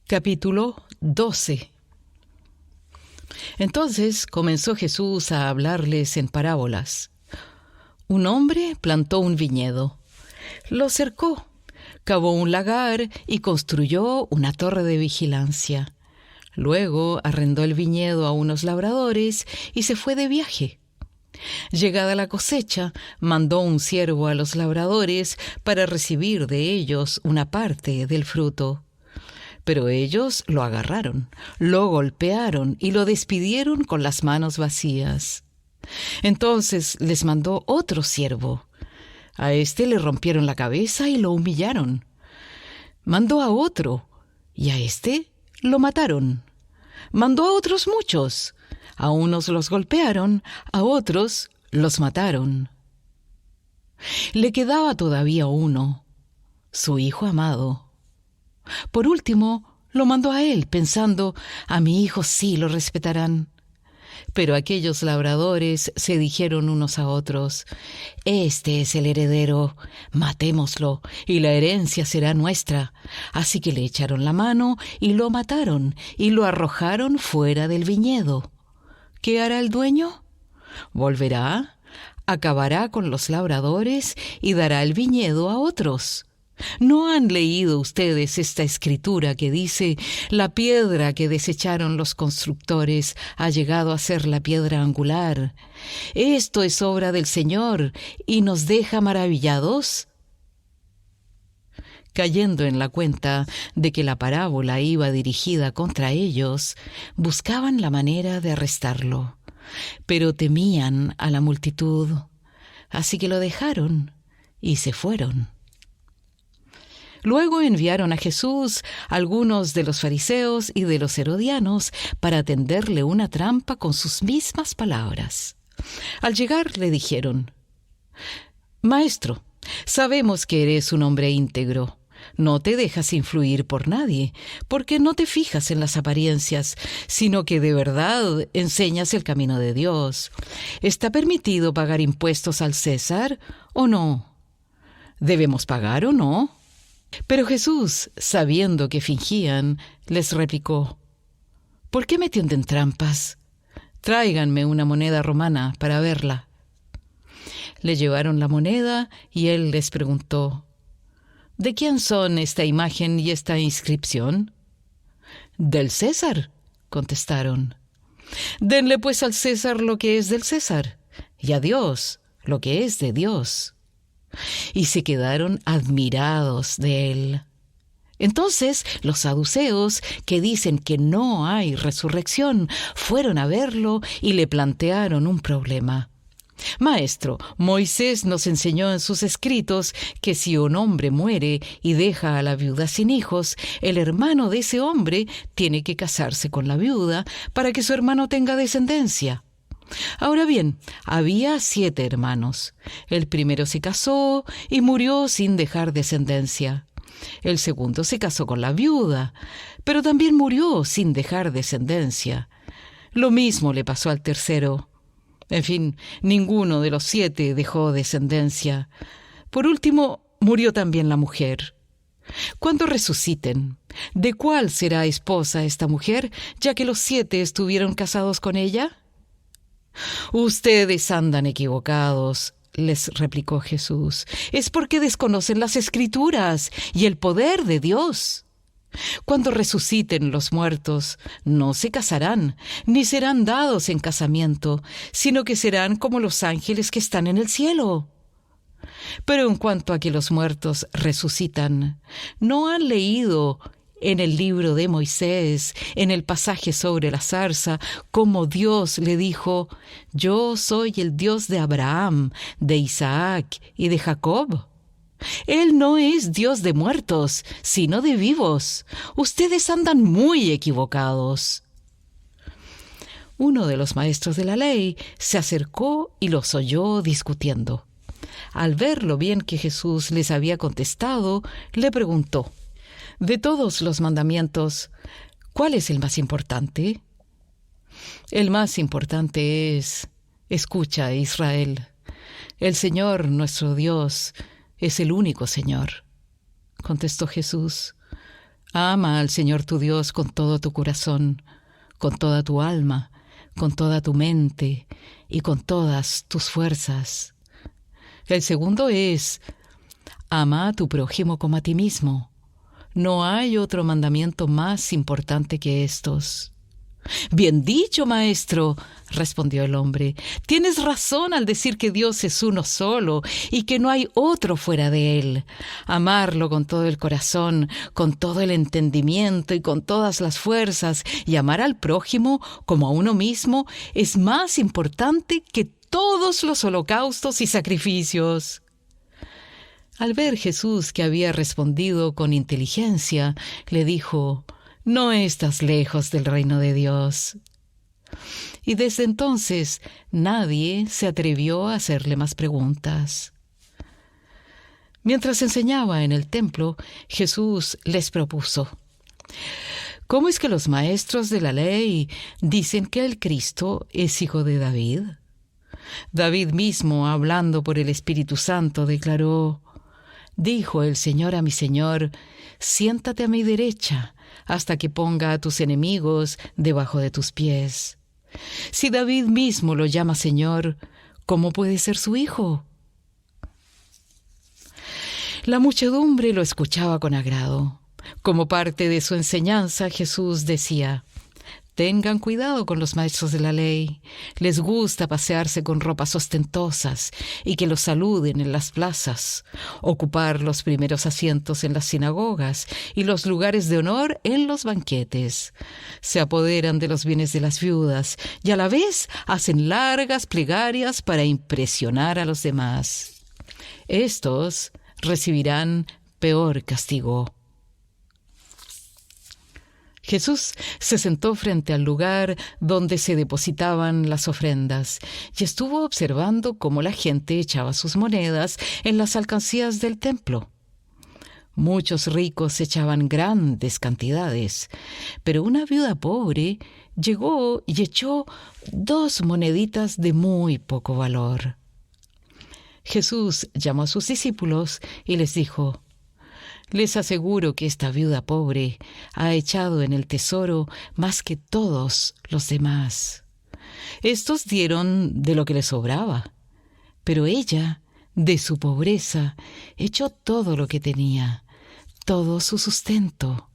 Capítulo 12. Entonces comenzó Jesús a hablarles en parábolas. Un hombre plantó un viñedo, lo cercó, cavó un lagar y construyó una torre de vigilancia. Luego arrendó el viñedo a unos labradores y se fue de viaje. Llegada la cosecha, mandó un siervo a los labradores para recibir de ellos una parte del fruto. Pero ellos lo agarraron, lo golpearon y lo despidieron con las manos vacías. Entonces les mandó otro siervo. A éste le rompieron la cabeza y lo humillaron. Mandó a otro, y a éste lo mataron. Mandó a otros muchos. A unos los golpearon, a otros los mataron. Le quedaba todavía uno, su hijo amado. Por último, lo mandó a él, pensando, a mi hijo sí lo respetarán. Pero aquellos labradores se dijeron unos a otros, este es el heredero, matémoslo, y la herencia será nuestra. Así que le echaron la mano y lo mataron, y lo arrojaron fuera del viñedo. ¿Qué hará el dueño? Volverá, acabará con los labradores y dará el viñedo a otros. ¿No han leído ustedes esta escritura que dice, la piedra que desecharon los constructores ha llegado a ser la piedra angular? Esto es obra del Señor y nos deja maravillados. Cayendo en la cuenta de que la parábola iba dirigida contra ellos, buscaban la manera de arrestarlo, pero temían a la multitud, así que lo dejaron y se fueron. Luego enviaron a Jesús algunos de los fariseos y de los herodianos para tenderle una trampa con sus mismas palabras. Al llegar le dijeron, «Maestro, sabemos que eres un hombre íntegro. No te dejas influir por nadie, porque no te fijas en las apariencias, sino que de verdad enseñas el camino de Dios. ¿Está permitido pagar impuestos al César o no? ¿Debemos pagar o no?» Pero Jesús, sabiendo que fingían, les replicó, «¿Por qué me tienden trampas? Tráiganme una moneda romana para verla». Le llevaron la moneda y él les preguntó, «¿De quién son esta imagen y esta inscripción?» «Del César», contestaron. «Denle pues al César lo que es del César, y a Dios lo que es de Dios». Y se quedaron admirados de él. Entonces los saduceos, que dicen que no hay resurrección, fueron a verlo y le plantearon un problema. «Maestro, Moisés nos enseñó en sus escritos que si un hombre muere y deja a la viuda sin hijos, el hermano de ese hombre tiene que casarse con la viuda para que su hermano tenga descendencia. Ahora bien, había 7 hermanos. El primero se casó y murió sin dejar descendencia. El segundo se casó con la viuda, pero también murió sin dejar descendencia. Lo mismo le pasó al tercero. En fin, ninguno de los 7 dejó descendencia. Por último, murió también la mujer. Cuando resuciten, ¿de cuál será esposa esta mujer, ya que los 7 estuvieron casados con ella?» «Ustedes andan equivocados», les replicó Jesús. «Es porque desconocen las Escrituras y el poder de Dios. Cuando resuciten los muertos, no se casarán, ni serán dados en casamiento, sino que serán como los ángeles que están en el cielo. Pero en cuanto a que los muertos resucitan, ¿no han leído en el libro de Moisés, en el pasaje sobre la zarza, cómo Dios le dijo, yo soy el Dios de Abraham, de Isaac y de Jacob? Él no es Dios de muertos, sino de vivos. Ustedes andan muy equivocados». Uno de los maestros de la ley se acercó y los oyó discutiendo. Al ver lo bien que Jesús les había contestado, le preguntó, «De todos los mandamientos, ¿cuál es el más importante?» «El más importante es, escucha, Israel, el Señor nuestro Dios es el único Señor», contestó Jesús. Ama al Señor tu Dios con todo tu corazón, con toda tu alma, con toda tu mente y con todas tus fuerzas. El segundo es: ama a tu prójimo como a ti mismo. No hay otro mandamiento más importante que estos. Bien dicho, maestro, respondió el hombre. Tienes razón al decir que Dios es uno solo y que no hay otro fuera de él. Amarlo con todo el corazón, con todo el entendimiento y con todas las fuerzas, y amar al prójimo como a uno mismo es más importante que todos los holocaustos y sacrificios. Al ver Jesús que había respondido con inteligencia, le dijo: no estás lejos del reino de Dios. Y desde entonces nadie se atrevió a hacerle más preguntas. Mientras enseñaba en el templo, Jesús les propuso: ¿cómo es que los maestros de la ley dicen que el Cristo es hijo de David? David mismo, hablando por el Espíritu Santo, declaró: dijo el Señor a mi Señor, siéntate a mi derecha, hasta que ponga a tus enemigos debajo de tus pies. Si David mismo lo llama Señor, ¿cómo puede ser su hijo? La muchedumbre lo escuchaba con agrado. Como parte de su enseñanza, Jesús decía: tengan cuidado con los maestros de la ley. Les gusta pasearse con ropas ostentosas y que los saluden en las plazas, ocupar los primeros asientos en las sinagogas y los lugares de honor en los banquetes. Se apoderan de los bienes de las viudas y a la vez hacen largas plegarias para impresionar a los demás. Estos recibirán peor castigo. Jesús se sentó frente al lugar donde se depositaban las ofrendas y estuvo observando cómo la gente echaba sus monedas en las alcancías del templo. Muchos ricos echaban grandes cantidades, pero una viuda pobre llegó y echó 2 moneditas de muy poco valor. Jesús llamó a sus discípulos y les dijo: les aseguro que esta viuda pobre ha echado en el tesoro más que todos los demás. Estos dieron de lo que les sobraba, pero ella, de su pobreza, echó todo lo que tenía, todo su sustento.